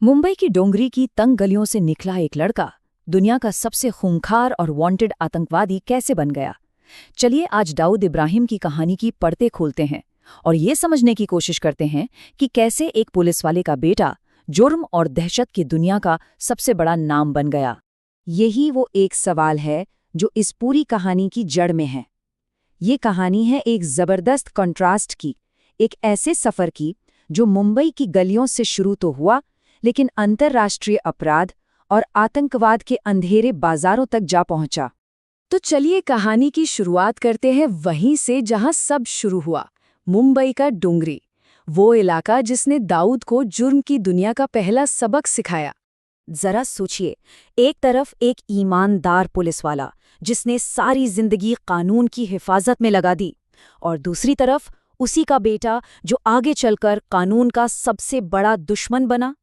मुंबई की डोंगरी की तंग गलियों से निकला एक लड़का दुनिया का सबसे खूंखार और वांटेड आतंकवादी कैसे बन गया। चलिए आज दाऊद इब्राहिम की कहानी की पड़ते खोलते हैं और ये समझने की कोशिश करते हैं कि कैसे एक पुलिसवाले का बेटा जुर्म और दहशत की दुनिया का सबसे बड़ा नाम बन गया। यही वो एक सवाल है जो इस पूरी कहानी की जड़ में है। ये कहानी है एक जबरदस्त कंट्रास्ट की, एक ऐसे सफर की जो मुंबई की गलियों से शुरू तो हुआ लेकिन अंतर्राष्ट्रीय अपराध और आतंकवाद के अंधेरे बाजारों तक जा पहुंचा। तो चलिए कहानी की शुरुआत करते हैं वहीं से जहां सब शुरू हुआ, मुंबई का डोंगरी, वो इलाका जिसने दाऊद को जुर्म की दुनिया का पहला सबक सिखाया। जरा सोचिए, एक तरफ एक ईमानदार पुलिसवाला जिसने सारी जिंदगी कानून की हिफाजत में लगा दी, और दूसरी तरफ उसी का बेटा जो आगे चलकर कानून का सबसे बड़ा दुश्मन बना।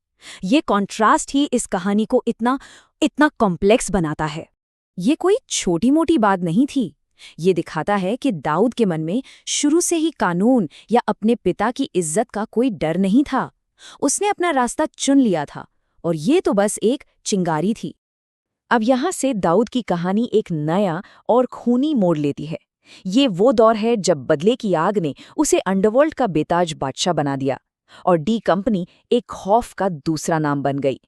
ये कॉन्ट्रास्ट ही इस कहानी को इतना इतना कॉम्प्लेक्स बनाता है। ये कोई छोटी मोटी बात नहीं थी। ये दिखाता है कि दाऊद के मन में शुरू से ही कानून या अपने पिता की इज्जत का कोई डर नहीं था। उसने अपना रास्ता चुन लिया था और ये तो बस एक चिंगारी थी। अब यहाँ से दाऊद की कहानी एक नया और खूनी मोड़ लेती है। ये वो दौर है जब बदले की आग ने उसे अंडरवर्ल्ड का बेताज बादशाह बना दिया और डी कंपनी एक खौफ का दूसरा नाम बन गई।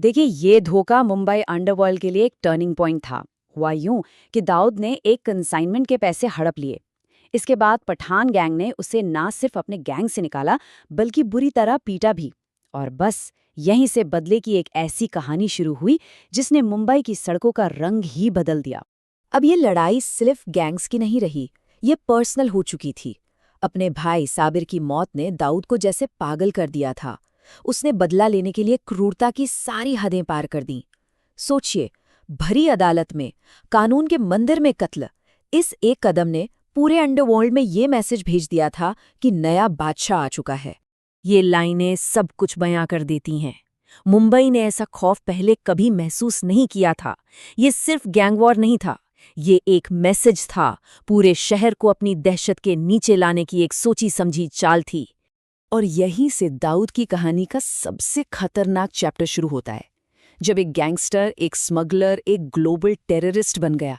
देखिए, ये धोखा मुंबई अंडरवर्ल्ड के लिए एक टर्निंग पॉइंट था। हुआ यूं कि दाऊद ने एक कंसाइनमेंट के पैसे हड़प लिए। इसके बाद पठान गैंग ने उसे ना सिर्फ अपने गैंग से निकाला बल्कि बुरी तरह पीटा भी। और बस यहीं से बदले की एक ऐसी कहानी शुरू हुई जिसने मुंबई की सड़कों का रंग ही बदल दिया। अब ये लड़ाई सिर्फ गैंग्स की नहीं रही, ये पर्सनल हो चुकी थी। अपने भाई साबिर की मौत ने दाऊद को जैसे पागल कर दिया था। उसने बदला लेने के लिए क्रूरता की सारी हदें पार कर दी। सोचिए, भरी अदालत में, कानून के मंदिर में कत्ल। इस एक कदम ने पूरे अंडरवर्ल्ड में ये मैसेज भेज दिया था कि नया बादशाह आ चुका है। ये लाइनें सब कुछ बयां कर देती हैं। मुंबई ने ऐसा खौफ पहले कभी महसूस नहीं किया था। ये सिर्फ गैंगवॉर नहीं था, ये एक मैसेज था, पूरे शहर को अपनी दहशत के नीचे लाने की एक सोची समझी चाल थी। और यहीं से दाऊद की कहानी का सबसे खतरनाक चैप्टर शुरू होता है, जब एक गैंगस्टर, एक स्मगलर, एक ग्लोबल टेररिस्ट बन गया।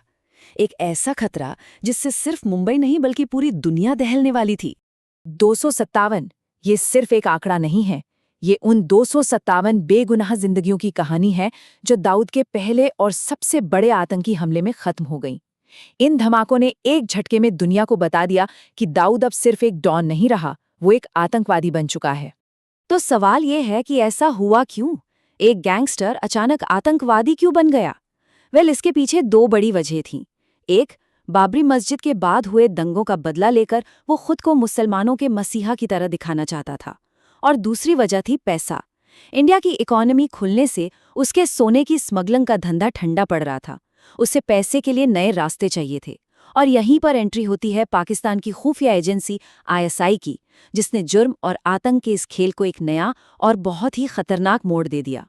एक ऐसा खतरा जिससे सिर्फ मुंबई नहीं बल्कि पूरी दुनिया दहलने वाली थी। 257, ये सिर्फ एक आंकड़ा नहीं है, ये उन 257 बेगुनाह जिंदगियों की कहानी है जो दाऊद के पहले और सबसे बड़े आतंकी हमले में खत्म हो गई। इन धमाकों ने एक झटके में दुनिया को बता दिया कि दाऊद अब सिर्फ एक डॉन नहीं रहा, वो एक आतंकवादी बन चुका है। तो सवाल ये है कि ऐसा हुआ क्यों? एक गैंगस्टर अचानक आतंकवादी क्यों बन गया? इसके पीछे दो बड़ी वजह थीं। एक, बाबरी मस्जिद के बाद हुए दंगों का बदला लेकर वो खुद को मुसलमानों के मसीहा की तरह दिखाना चाहता था, और दूसरी वजह थी पैसा। इंडिया की इकोनॉमी खुलने से उसके सोने की स्मगलिंग का धंधा ठंडा पड़ रहा था। उसे पैसे के लिए नए रास्ते चाहिए थे, और यहीं पर एंट्री होती है पाकिस्तान की खुफिया एजेंसी ISI की, जिसने जुर्म और आतंक के इस खेल को एक नया और बहुत ही खतरनाक मोड़ दे दिया।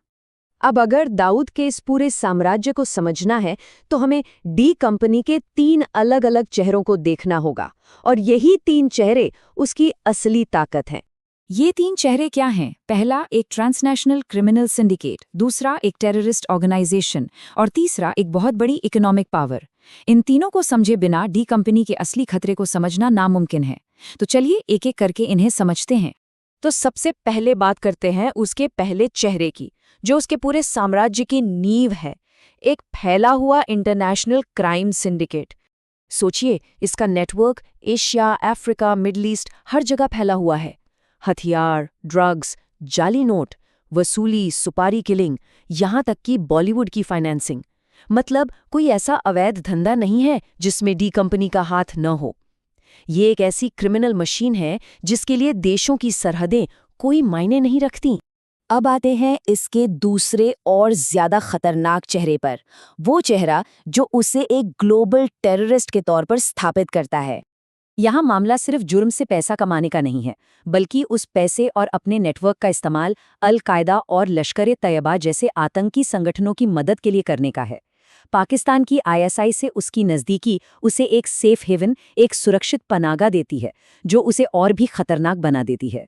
अब अगर दाऊद के इस पूरे साम्राज्य को समझना है तो हमें डी कंपनी के 3 अलग-अलग चेहरों को देखना होगा, और यही 3 चेहरे उसकी असली ताकत हैं। ये 3 चेहरे क्या हैं? पहला, एक ट्रांसनेशनल क्रिमिनल सिंडिकेट, दूसरा एक टेररिस्ट ऑर्गेनाइजेशन, और तीसरा एक बहुत बड़ी इकोनॉमिक पावर। इन तीनों को समझे बिना डी कंपनी के असली खतरे को समझना नामुमकिन है। तो चलिए एक एक करके इन्हें समझते हैं। तो सबसे पहले बात करते हैं उसके पहले चेहरे की, जो उसके पूरे साम्राज्य की नींव है, एक फैला हुआ इंटरनेशनल क्राइम सिंडिकेट। सोचिए, इसका network Asia, Africa, Middle East, हर जगह फैला हुआ है। हथियार, ड्रग्स, जाली नोट, वसूली, सुपारी किलिंग, यहाँ तक कि बॉलीवुड की फाइनेंसिंग। मतलब कोई ऐसा अवैध धंधा नहीं है जिसमें डी कंपनी का हाथ न हो। ये एक ऐसी क्रिमिनल मशीन है जिसके लिए देशों की सरहदें कोई मायने नहीं रखती। अब आते हैं इसके दूसरे और ज्यादा खतरनाक चेहरे पर, वो चेहरा जो उसे एक ग्लोबल टेररिस्ट के तौर पर स्थापित करता है। यहाँ मामला सिर्फ जुर्म से पैसा कमाने का नहीं है, बल्कि उस पैसे और अपने नेटवर्क का इस्तेमाल अल-कायदा और लश्कर-ए-तैयबा जैसे आतंकी संगठनों की मदद के लिए करने का है। पाकिस्तान की ISI से उसकी नज़दीकी उसे एक सेफ हेवन, एक सुरक्षित पनागा देती है, जो उसे और भी खतरनाक बना देती है।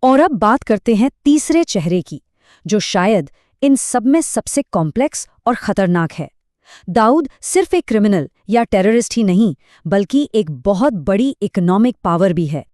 और अब बात करते हैं तीसरे चेहरे की, जो शायद इन सब में सबसे कॉम्प्लेक्स और खतरनाक है। दाऊद सिर्फ एक क्रिमिनल या टेररिस्ट ही नहीं, बल्कि एक बहुत बड़ी इकोनॉमिक पावर भी है।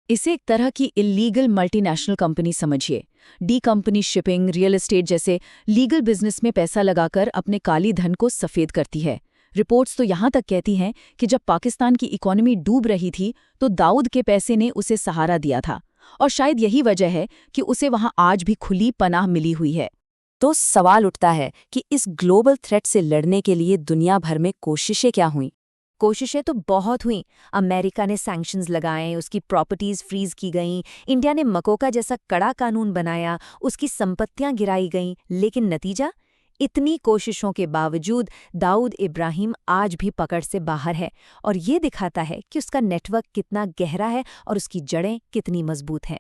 इसे एक तरह की इलीगल मल्टीनेशनल कंपनी समझिए। D company shipping, real estate जैसे लीगल बिजनेस में पैसा लगाकर अपने काली धन को सफ़ेद करती है। रिपोर्ट्स तो यहाँ तक कहती हैं कि जब पाकिस्तान की इकोनॉमी डूब रही थी तो दाऊद के पैसे ने उसे सहारा दिया था, और शायद यही वजह है कि उसे वहाँ आज भी खुली पनाह मिली हुई है। तो सवाल उठता है कि इस ग्लोबल थ्रेट से लड़ने के लिए दुनिया भर में कोशिशें क्या हुईं? कोशिशें तो बहुत हुईं। अमेरिका ने सैंक्शंस लगाए, उसकी प्रॉपर्टीज फ्रीज की गईं, इंडिया ने मकोका जैसा कड़ा कानून बनाया, उसकी संपत्तियां गिराई गईं, लेकिन नतीजा? इतनी कोशिशों के बावजूद दाऊद इब्राहिम आज भी पकड़ से बाहर है, और ये दिखाता है कि उसका नेटवर्क कितना गहरा है और उसकी जड़ें कितनी मजबूत हैं।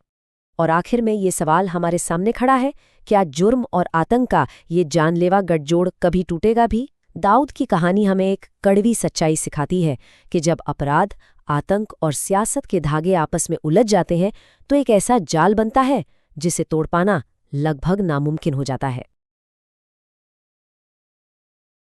और आखिर में ये सवाल हमारे सामने खड़ा है, क्या जुर्म और आतंक का ये जानलेवा गठजोड़ कभी टूटेगा भी? दाऊद की कहानी हमें एक कड़वी सच्चाई सिखाती है कि जब अपराध, आतंक और सियासत के धागे आपस में उलझ जाते हैं तो एक ऐसा जाल बनता है जिसे तोड़ पाना लगभग नामुमकिन हो जाता है।